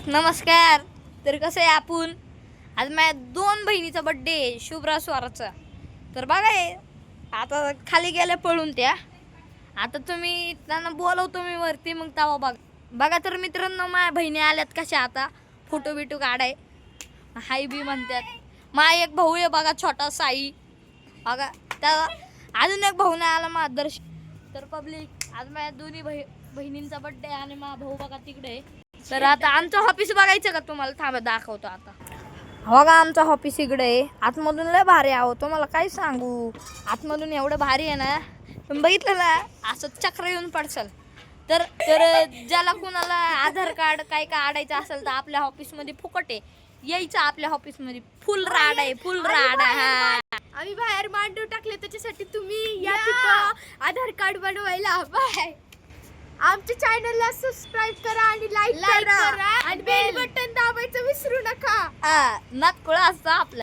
नमस्कार. तर कसं आहे आपण आज माझ्या 2 बहिणीचा बर्थडे आहे, शुभ्रा स्वराचा. तर बघा हे आता खाली गेल्या पळून त्या. आता तुम्ही त्यांना बोलवतो मी वरती, मग तेव्हा बघा. तर मित्रांनो, माझ्या बहिणी आल्यात कशा आता फोटो बिटो काढाय. हाय बी म्हणतात. माझा एक भाऊ आहे बघा, छोटा साई. बघा त्या अजून एक भाऊ नाही आला, माझा आदर्श. तर पब्लिक आज माझ्या दोन्ही बहिणींचा बर्थडे आणि माझा भाऊ बघा तिकडे आहे. तर आता आमचं ऑफिस बघायचं का तुम्हाला? थांबा दाखवतो आता. बघा आमचं ऑफिस इकडे आहे. आतमधून लय भारी आहे. तुम्हाला काय सांगू, आतमधून एवढं भारी आहे ना, तुम्ही बघितलं ना असं चक्र येऊन पडसाल. तर तर ज्याला कुणाला आधार कार्ड काय काढायचं असेल तर आपल्या ऑफिसमध्ये फुकट आहे. यायचं आपल्या ऑफिसमध्ये. फुल राड आहे, फुल राड आहे. आम्ही बाहेर मांडव टाकले, त्याच्यासाठी तुम्ही या तिथं आधार कार्ड बनवायला. बाय. आमच्या चॅनलला सबस्क्राईब करा आणि लाईक करा आणि बेल बटन दाबायचं विसरू नका. नातकुळा असतं आपलं.